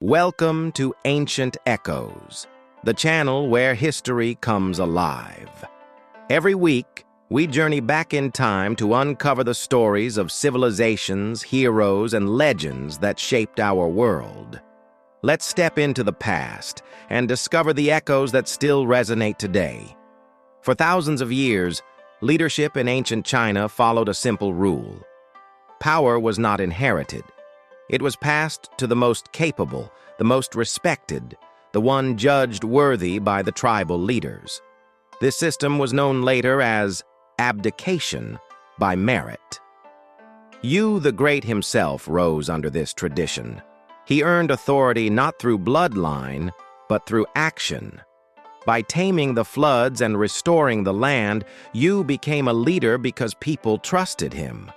Welcome to Ancient Echoes, the channel where history comes alive. Every week, we journey back in time to uncover the stories of civilizations, heroes, and legends that shaped our world. Let's step into the past and discover the echoes that still resonate today. For thousands of years, leadership in ancient China followed a simple rule. Power was not inherited. It was passed to the most capable, the most respected, the one judged worthy by the tribal leaders. This system was known later as abdication by merit. Yu the Great himself rose under this tradition. He earned authority not through bloodline, but through action. By taming the floods and restoring the land, Yu became a leader because people trusted him.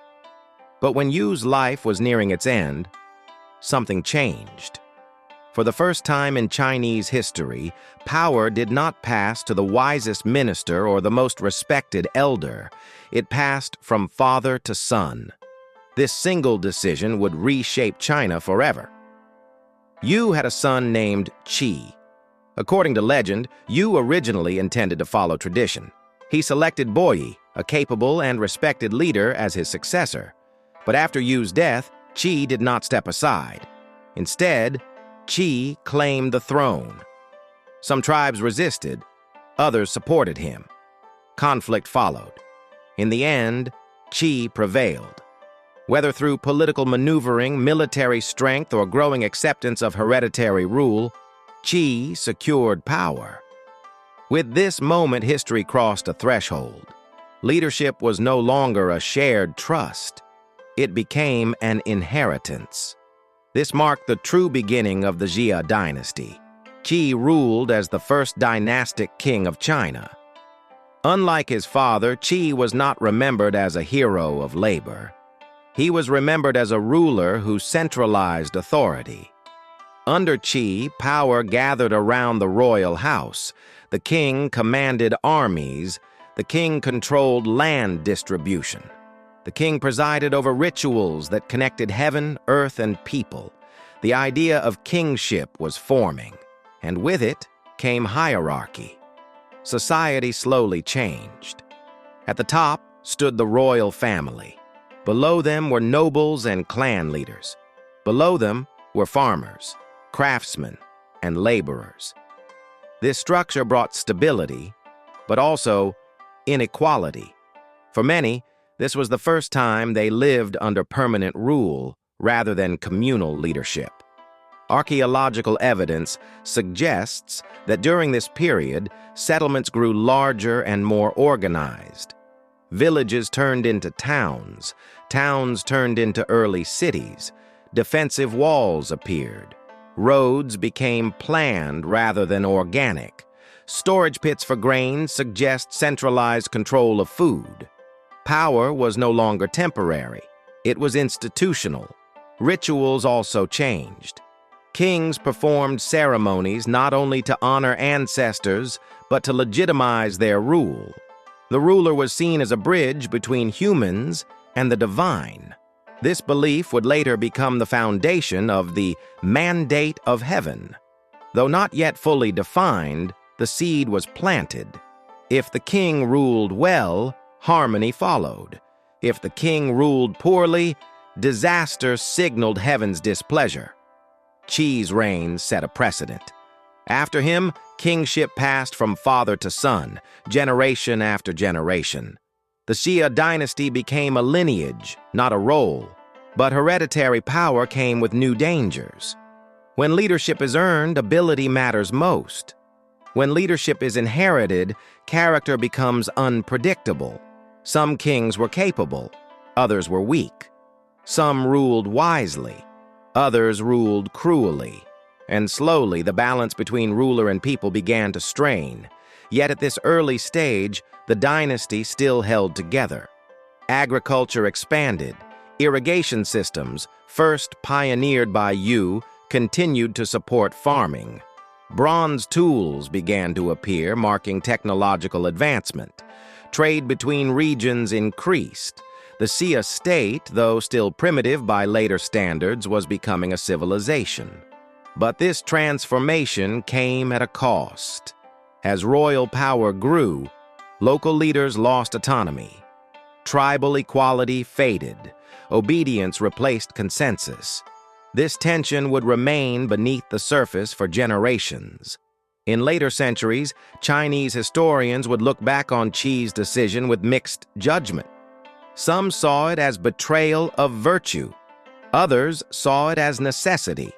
But when Yu's life was nearing its end, something changed. For the first time in Chinese history, power did not pass to the wisest minister or the most respected elder. It passed from father to son. This single decision would reshape China forever. Yu had a son named Qi. According to legend, Yu originally intended to follow tradition. He selected Boyi, a capable and respected leader, as his successor. But after Yu's death, Qi did not step aside. Instead, Qi claimed the throne. Some tribes resisted, others supported him. Conflict followed. In the end, Qi prevailed. Whether through political maneuvering, military strength, or growing acceptance of hereditary rule, Qi secured power. With this moment, history crossed a threshold. Leadership was no longer a shared trust. It became an inheritance. This marked the true beginning of the Xia Dynasty. Qi ruled as the first dynastic king of China. Unlike his father, Qi was not remembered as a hero of labor. He was remembered as a ruler who centralized authority. Under Qi, power gathered around the royal house. The king commanded armies. The king controlled land distribution. The king presided over rituals that connected heaven, earth, and people. The idea of kingship was forming, and with it came hierarchy. Society slowly changed. At the top stood the royal family. Below them were nobles and clan leaders. Below them were farmers, craftsmen, and laborers. This structure brought stability, but also inequality. For many, this was the first time they lived under permanent rule rather than communal leadership. Archaeological evidence suggests that during this period, settlements grew larger and more organized. Villages turned into towns, towns turned into early cities, defensive walls appeared, roads became planned rather than organic, storage pits for grain suggest centralized control of food. Power was no longer temporary. It was institutional. Rituals also changed. Kings performed ceremonies not only to honor ancestors, but to legitimize their rule. The ruler was seen as a bridge between humans and the divine. This belief would later become the foundation of the mandate of heaven. Though not yet fully defined, the seed was planted. If the king ruled well, harmony followed. If the king ruled poorly, disaster signaled heaven's displeasure. Qi's reign set a precedent. After him, kingship passed from father to son, generation after generation. The Xia Dynasty became a lineage, not a role. But hereditary power came with new dangers. When leadership is earned, ability matters most. When leadership is inherited, character becomes unpredictable. Some kings were capable, others were weak. Some ruled wisely, others ruled cruelly. And slowly, the balance between ruler and people began to strain. Yet at this early stage, the dynasty still held together. Agriculture expanded. Irrigation systems, first pioneered by Yu, continued to support farming. Bronze tools began to appear, marking technological advancement. Trade between regions increased. The Xia state, though still primitive by later standards, was becoming a civilization. But this transformation came at a cost. As royal power grew, local leaders lost autonomy. Tribal equality faded. Obedience replaced consensus. This tension would remain beneath the surface for generations. In later centuries, Chinese historians would look back on Qi's decision with mixed judgment. Some saw it as betrayal of virtue. Others saw it as necessity.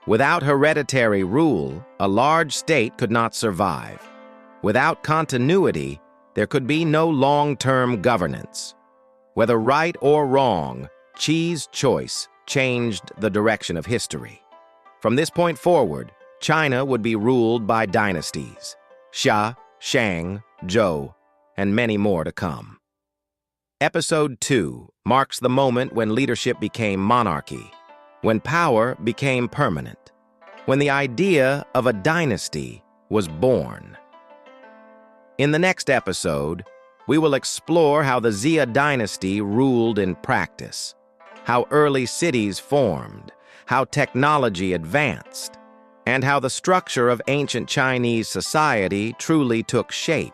Without hereditary rule, a large state could not survive. Without continuity, there could be no long-term governance. Whether right or wrong, Qi's choice changed the direction of history. From this point forward, China would be ruled by dynasties: Xia, Shang, Zhou, and many more to come. Episode 2 marks the moment when leadership became monarchy, when power became permanent, when the idea of a dynasty was born. In the next episode, we will explore how the Xia Dynasty ruled in practice, how early cities formed, how technology advanced, and how the structure of ancient Chinese society truly took shape.